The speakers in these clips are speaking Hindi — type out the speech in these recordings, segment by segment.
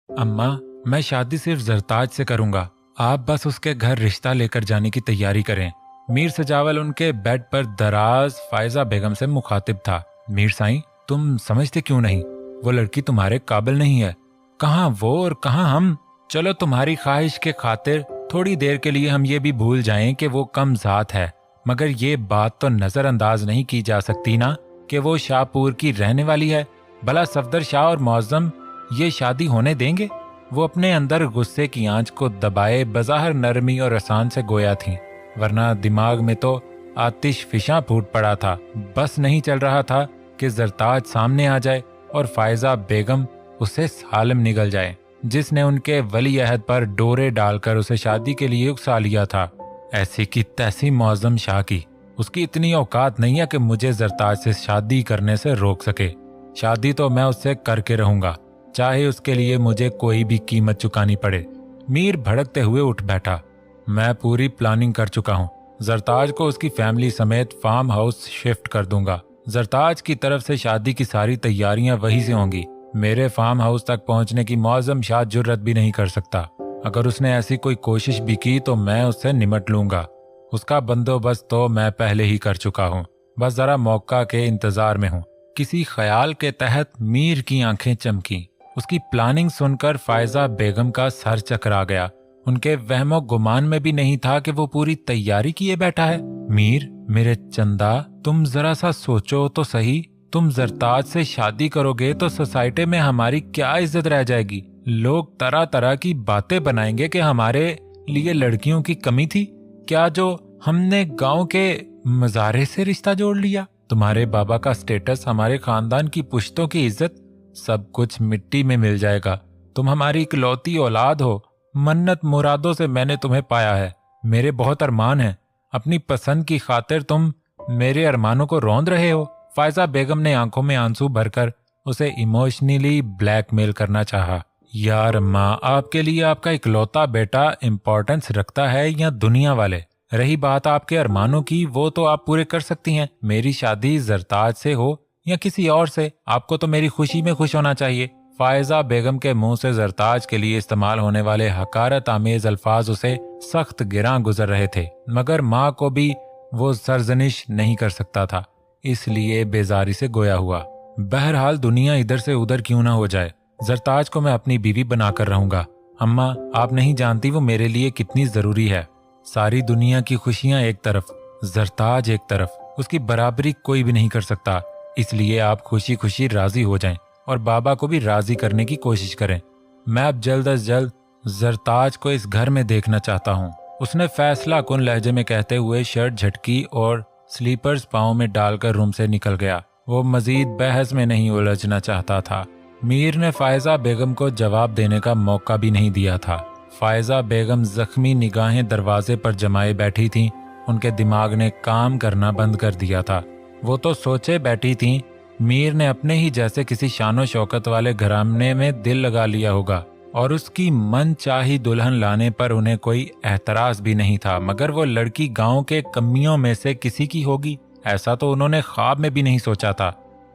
अम्मा, मैं शादी सिर्फ जरताज से करूंगा। आप बस उसके घर रिश्ता लेकर जाने की तैयारी करें। मीर सजावल उनके बेड पर दराज फायजा बेगम से मुखातिब था। मीर साईं, तुम समझते क्यों नहीं? वो लड़की तुम्हारे काबिल नहीं है। कहाँ वो और कहाँ हम। चलो तुम्हारी ख्वाहिश के खातिर थोड़ी देर के लिए हम ये भी भूल जाएं कि वो कम जात है, मगर ये बात तो नजरअंदाज नहीं की जा सकती ना कि वो शाहपुर की रहने वाली है। भला सफदर शाह और मौजम ये शादी होने देंगे? वो अपने अंदर गुस्से की आंच को दबाए बज़ाहिर नरमी और आसान से गोया थीं, वरना दिमाग में तो आतिश फिशा फूट पड़ा था। बस नहीं चल रहा था कि जरताज सामने आ जाए और फायजा बेगम उसे सालिम निगल जाए, जिसने उनके वली अहद पर डोरे डालकर उसे शादी के लिए उकसा लिया था। ऐसी की तैसी मौजम शाह की, उसकी इतनी औकात नहीं है कि मुझे जरताज से शादी करने से रोक सके। शादी तो मैं उससे करके रहूंगा, चाहे उसके लिए मुझे कोई भी कीमत चुकानी पड़े। मीर भड़कते हुए उठ बैठा। मैं पूरी प्लानिंग कर चुका हूँ। जरताज को उसकी फैमिली समेत फार्म हाउस शिफ्ट कर दूंगा। जरताज की तरफ से शादी की सारी तैयारियां वहीं से होंगी। मेरे फार्म हाउस तक पहुंचने की मौजम शाह जुर्रत भी नहीं कर सकता। अगर उसने ऐसी कोई कोशिश भी की तो मैं उससे निमट लूंगा। उसका बंदोबस्त तो मैं पहले ही कर चुका हूँ, बस जरा मौका के इंतजार में हूँ। किसी ख्याल के तहत मीर की आंखें चमकी। उसकी प्लानिंग सुनकर फायजा बेगम का सर चकरा गया। उनके वहमो गुमान में भी नहीं था कि वो पूरी तैयारी किए बैठा है। मीर, मेरे चंदा, तुम जरा सा सोचो तो सही। तुम जरताज से शादी करोगे तो सोसाइटी में हमारी क्या इज्जत रह जाएगी? लोग तरह तरह की बातें बनाएंगे कि हमारे लिए लड़कियों की कमी थी क्या जो हमने गांव के मजारे से रिश्ता जोड़ लिया। तुम्हारे बाबा का स्टेटस, हमारे खानदान की पुश्तों की इज्जत, सब कुछ मिट्टी में मिल जाएगा। तुम हमारी इकलौती औलाद हो। मन्नत मुरादों से मैंने तुम्हें पाया है। मेरे बहुत अरमान हैं। अपनी पसंद की खातिर तुम मेरे अरमानों को रौंद रहे हो। फायजा बेगम ने आंखों में आंसू भरकर उसे इमोशनली ब्लैकमेल करना चाहा। यार माँ, आपके लिए आपका इकलौता बेटा इम्पोर्टेंस रखता है या दुनिया वाले? रही बात आपके अरमानों की, वो तो आप पूरे कर सकती हैं। मेरी शादी जरताज से हो या किसी और से, आपको तो मेरी खुशी में खुश होना चाहिए। फायजा बेगम के मुंह से जरताज के लिए इस्तेमाल होने वाले हकारत आमेज अल्फाज उसे सख्त गिरां गुजर रहे थे, मगर माँ को भी वो सरजनिश नहीं कर सकता था, इसलिए बेजारी से गोया हुआ। बहरहाल दुनिया इधर से उधर क्यों ना हो जाए, जरताज को मैं अपनी बीवी बनाकर रहूंगा। अम्मा, आप नहीं जानती वो मेरे लिए कितनी जरूरी है। सारी दुनिया की खुशियां एक तरफ, जरताज एक तरफ, उसकी बराबरी कोई भी नहीं कर सकता। इसलिए आप खुशी खुशी राजी हो जाएं और बाबा को भी राजी करने की कोशिश करें। मैं अब जल्द अज जल्द जरताज को इस घर में देखना चाहता हूँ। उसने फैसला कुन लहजे में कहते हुए शर्ट झटकी और स्लीपर्स पाँव में डालकर रूम से निकल गया। वो मजीद बहस में नहीं उलझना चाहता था। मीर ने फायजा बेगम को जवाब देने का मौका भी नहीं दिया था। फायजा बेगम जख्मी निगाहें दरवाजे पर जमाए बैठी थीं। उनके दिमाग ने काम करना बंद कर दिया था। वो तो सोचे बैठी थीं मीर ने अपने ही जैसे किसी शानो शौकत वाले घराने में दिल लगा लिया होगा और उसकी मन चाही दुल्हन लाने पर उन्हें कोई एतराज भी नहीं था, मगर वो लड़की गांव के कमियों में से किसी की होगी, ऐसा तो उन्होंने ख्वाब में भी नहीं सोचा था।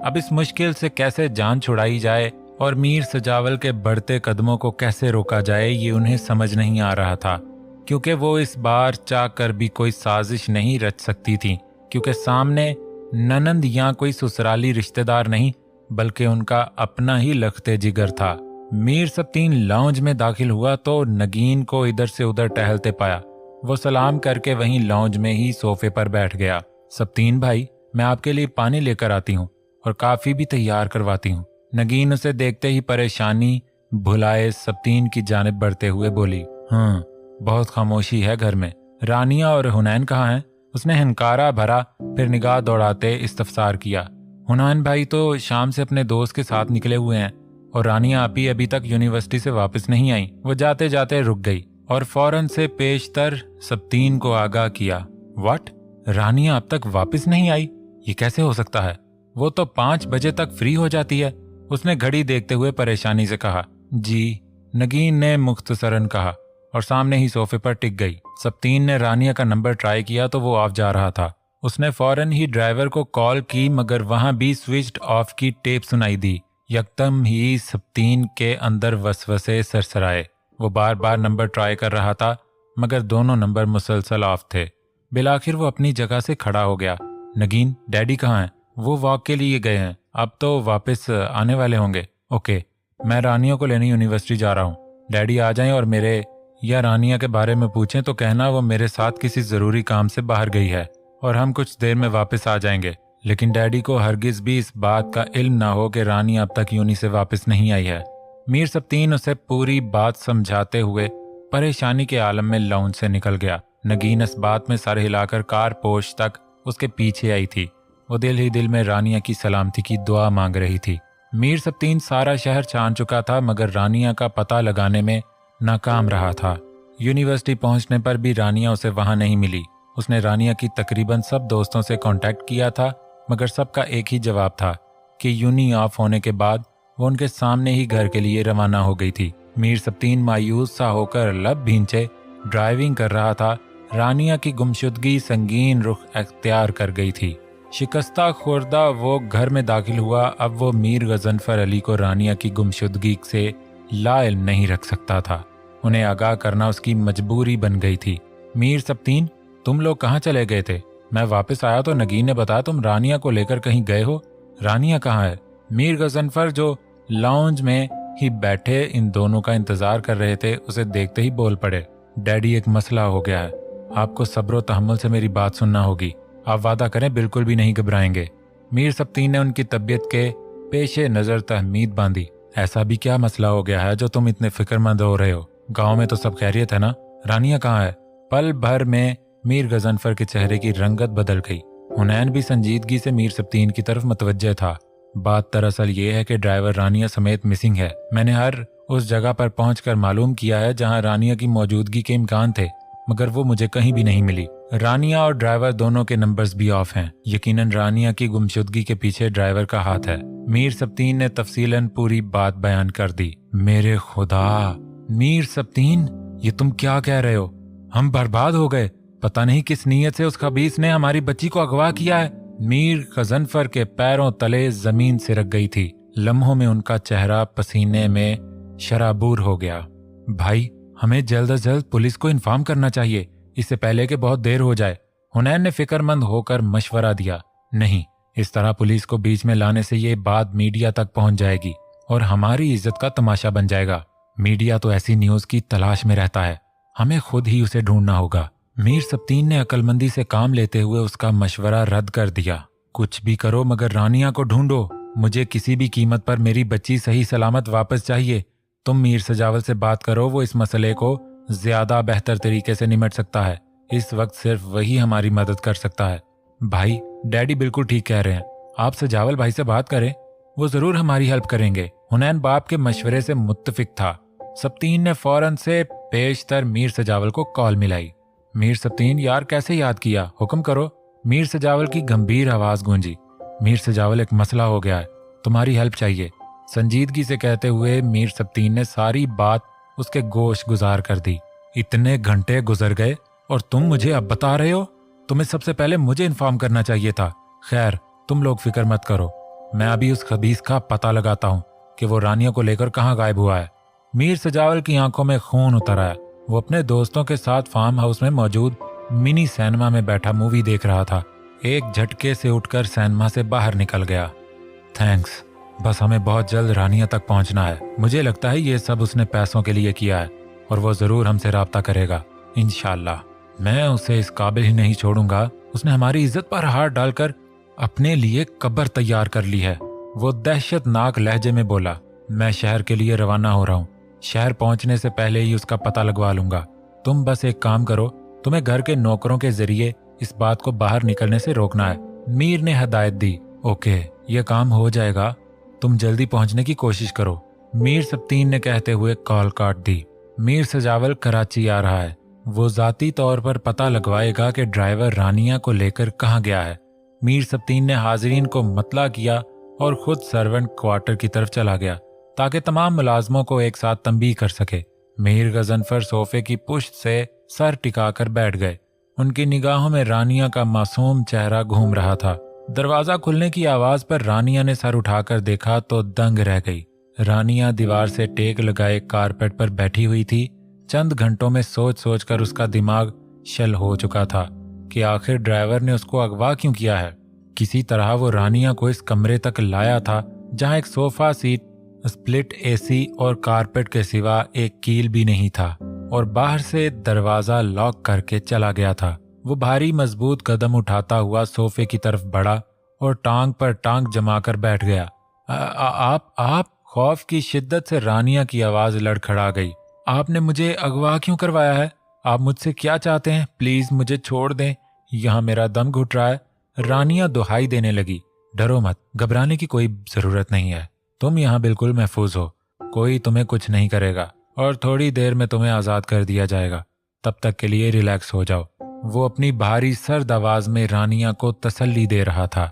अब इस मुश्किल से कैसे जान छुड़ाई जाए और मीर सजावल के बढ़ते कदमों को कैसे रोका जाए, ये उन्हें समझ नहीं आ रहा था, क्योंकि वो इस बार चाह कर भी कोई साजिश नहीं रच सकती थी, क्योंकि सामने ननंद या कोई ससुराली रिश्तेदार नहीं बल्कि उनका अपना ही लखते जिगर था। मीर सप्तीन लाउंज में दाखिल हुआ तो नगीन को इधर से उधर टहलते पाया। वो सलाम करके वहीं लाउंज में ही सोफे पर बैठ गया। सप्तीन भाई, मैं आपके लिए पानी लेकर आती हूँ और काफी भी तैयार करवाती हूँ। नगीन उसे देखते ही परेशानी भुलाए सप्तीन की जानिब बढ़ते हुए बोली, हाँ, बहुत खामोशी है घर में। रानिया और हुनैन कहाँ हैं? उसने हंकारा भरा, फिर निगाह दौड़ाते इस्तफसार किया। हुनैन भाई तो शाम से अपने दोस्त के साथ निकले हुए हैं और रानिया आपी अभी तक यूनिवर्सिटी से वापस नहीं आई। वो जाते जाते रुक गई और फौरन से पेशतर सप्तीन को आगाह किया। व्हाट? रानिया अब तक वापस नहीं आई? ये कैसे हो सकता है? वो तो 5 बजे तक फ्री हो जाती है। उसने घड़ी देखते हुए परेशानी से कहा। जी, नगीन ने मुख्तसरन कहा और सामने ही सोफे पर टिक गई। सप्तीन ने रानिया का नंबर ट्राई किया तो वो ऑफ जा रहा था। उसने फौरन ही ड्राइवर को कॉल की, मगर वहां भी स्विच्ड ऑफ की टेप सुनाई दी। यकदम ही सब्तीन के अंदर वसवसे सरसराए। वो बार बार नंबर ट्राई कर रहा था मगर दोनों नंबर मुसलसल ऑफ थे। बिलाखिर वो अपनी जगह से खड़ा हो गया। नगीन, डैडी कहाँ हैं? वो वॉक के लिए गए हैं, अब तो वापस आने वाले होंगे। ओके, मैं रानिया को लेने यूनिवर्सिटी जा रहा हूँ। डैडी आ जाएं और मेरे या रानिया के बारे में पूछें तो कहना वो मेरे साथ किसी ज़रूरी काम से बाहर गई है और हम कुछ देर में वापस आ जाएंगे। लेकिन डैडी को हरगिज भी इस बात का इल्म ना हो कि रानिया अब तक यूनी से वापस नहीं आई है। मीर सब्तीन उसे पूरी बात समझाते हुए परेशानी के आलम में लाउंज से निकल गया। नगीन इस बात में सर हिलाकर कार पोश तक उसके पीछे आई थी। वो दिल ही दिल में रानिया की सलामती की दुआ मांग रही थी। मीर सब्तीन सारा शहर छान चुका था मगर रानिया का पता लगाने में नाकाम रहा था। यूनिवर्सिटी पहुंचने पर भी रानिया उसे वहां नहीं मिली। उसने रानिया की तकरीबन सब दोस्तों से कांटेक्ट किया था मगर सबका एक ही जवाब था कि यूनी ऑफ होने के बाद वो उनके सामने ही घर के लिए रवाना हो गई थी। मीर सब्तीन मायूस सा होकर लब भींचे ड्राइविंग कर रहा था। रानिया की गुमशुदगी संगीन रुख अख्तियार कर गई थी। शिकस्ता खुर्दा वो घर में दाखिल हुआ। अब वो मीर गजनफर अली को रानिया की गुमशुदगी से लाइल्म नहीं रख सकता था। उन्हें आगाह करना उसकी मजबूरी बन गई थी। मीर सब्तीन, तुम लोग कहाँ चले गए थे? मैं वापस आया तो नगीन ने बताया तुम रानिया को लेकर कहीं गए हो। रानिया कहाँ है? मीर गजनफर जो लाउंज में ही बैठे इन दोनों का इंतजार कर रहे थे उसे देखते ही बोल पड़े। डैडी, एक मसला हो गया है, आपको सब्र तहम्मुल से मेरी बात सुनना होगी। आप वादा करें बिल्कुल भी नहीं घबराएंगे। मीर सब्तीन ने उनकी तबीयत के पेशे नजर तहमीद बांधी। ऐसा भी क्या मसला हो गया है जो तुम इतने फिक्रमंद हो रहे हो? गांव में तो सब खैरियत है ना? रानिया कहाँ है? पल भर में मीर गजनफर के चेहरे की रंगत बदल गई। हुनैन भी संजीदगी से मीर सब्तीन की तरफ मतवज्जे था। बात दरअसल ये है कि ड्राइवर रानिया समेत मिसिंग है। मैंने हर उस जगह पर पहुंचकर मालूम किया है जहां रानिया की मौजूदगी के इम्कान थे मगर वो मुझे कहीं भी नहीं मिली। रानिया और ड्राइवर दोनों के नंबर्स भी ऑफ हैं। यकीनन रानिया की गुमशुदगी के पीछे ड्राइवर का हाथ है। मीर सब्तीन ने तफसीलन पूरी बात बयान कर दी। मेरे खुदा, मीर सब्तीन, ये तुम क्या कह रहे हो? हम बर्बाद हो गए। पता नहीं किस नीयत से उस खबीस ने हमारी बच्ची को अगवा किया है। मीर गजनफर के पैरों तले जमीन सिरक गई थी। लम्हों में उनका चेहरा पसीने में शराबूर हो गया। भाई, हमें जल्द अज जल्द पुलिस को इन्फॉर्म करना चाहिए, इससे पहले कि बहुत देर हो जाए। हुनैन ने फिक्रमंद होकर मशवरा दिया। नहीं, इस तरह पुलिस को बीच में लाने से ये बात मीडिया तक पहुंच जाएगी और हमारी इज्जत का तमाशा बन जाएगा। मीडिया तो ऐसी न्यूज की तलाश में रहता है, हमें खुद ही उसे ढूंढना होगा। मीर सब्तीन ने अक्लमंदी से काम लेते हुए उसका मशवरा रद्द कर दिया। कुछ भी करो मगर रानिया को ढूंढो। मुझे किसी भी कीमत पर मेरी बच्ची सही सलामत वापस चाहिए। तुम मीर सजावल से बात करो, वो इस मसले को ज्यादा बेहतर तरीके से निमट सकता है। इस वक्त सिर्फ वही हमारी मदद कर सकता है। भाई, डैडी बिल्कुल ठीक कह रहे हैं। आप सजावल भाई से बात करें, वो जरूर हमारी हेल्प करेंगे। हुनैन बाप के मशवरे से मुत्तफिक था। सब्तीन ने फौरन से पेशतर मीर सजावल को कॉल मिलाई। मीर सब्तीन, यार कैसे याद किया, हुक्म करो। मीर सजावल की गंभीर आवाज गूंजी। मीर सजावल, एक मसला हो गया है, तुम्हारी हेल्प चाहिए। संजीदगी से कहते हुए मीर सब्तीन ने सारी बात उसके गोश गुजार कर दी। इतने घंटे गुजर गए और तुम मुझे अब बता रहे हो? तुम्हें सबसे पहले मुझे इन्फॉर्म करना चाहिए था। खैर, तुम लोग फिक्र मत करो, मैं अभी उस खबीस का पता लगाता हूँ कि वो रानिया को लेकर कहाँ गायब हुआ है। मीर सजावल की आंखों में खून उतर आया। वो अपने दोस्तों के साथ फार्म हाउस में मौजूद मिनी सिनेमा में बैठा मूवी देख रहा था। एक झटके से उठकर सिनेमा से बाहर निकल गया। थैंक्स, बस हमें बहुत जल्द रानिया तक पहुंचना है। मुझे लगता है ये सब उसने पैसों के लिए किया है और वो जरूर हमसे राब्ता करेगा इंशाल्लाह। मैं उसे इस काबिल ही नहीं छोड़ूंगा। उसने हमारी इज्जत पर हाथ डालकर अपने लिए कब्र तैयार कर ली है। वो दहशतनाक लहजे में बोला। मैं शहर के लिए रवाना हो रहा हूँ। शहर पहुंचने से पहले ही उसका पता लगवा लूंगा। तुम बस एक काम करो, तुम्हें घर के नौकरों के जरिए इस बात को बाहर निकलने से रोकना है। मीर ने हदायत दी। ओके, ये काम हो जाएगा, तुम जल्दी पहुंचने की कोशिश करो, मीर सब्तीन ने कहते हुए कॉल काट दी। मीर सजावल कराची आ रहा है। वो जाती तौर पर पता लगवाएगा कि ड्राइवर रानिया को लेकर कहाँ गया है। मीर सब्तीन ने हाजिरीन को मतला किया और खुद सर्वेंट क्वार्टर की तरफ चला गया ताकि तमाम मुलाजमों को एक साथ तंबीह कर सके। मीर गजनफर सोफे की पुश्त से सर टिकाकर बैठ गए। उनकी निगाहों में रानिया का मासूम चेहरा घूम रहा था। दरवाजा खुलने की आवाज पर रानिया ने सर उठाकर देखा तो दंग रह गई। रानिया दीवार से टेक लगाए कारपेट पर बैठी हुई थी। चंद घंटों में सोच सोच कर उसका दिमाग शल हो चुका था कि आखिर ड्राइवर ने उसको अगवा क्यों किया है। किसी तरह वो रानिया को इस कमरे तक लाया था जहां एक सोफा सीट, स्प्लिट एसी और कारपेट के सिवा एक कील भी नहीं था, और बाहर से दरवाजा लॉक करके चला गया था। वो भारी मजबूत कदम उठाता हुआ सोफे की तरफ बढ़ा और टांग पर टांग जमाकर बैठ गया। आप खौफ की शिद्दत से रानिया की आवाज लड़खड़ा गई। आपने मुझे अगवा क्यों करवाया है? आप मुझसे क्या चाहते हैं? प्लीज मुझे छोड़ दें, यहाँ मेरा दम घुट रहा है। रानिया दुहाई देने लगी। डरो मत, घबराने की कोई जरूरत नहीं है। तुम यहाँ बिल्कुल महफूज हो, कोई तुम्हें कुछ नहीं करेगा और थोड़ी देर में तुम्हें आजाद कर दिया जाएगा। तब तक के लिए रिलैक्स हो जाओ। वो अपनी भारी सर्द आवाज में रानिया को तसल्ली दे रहा था।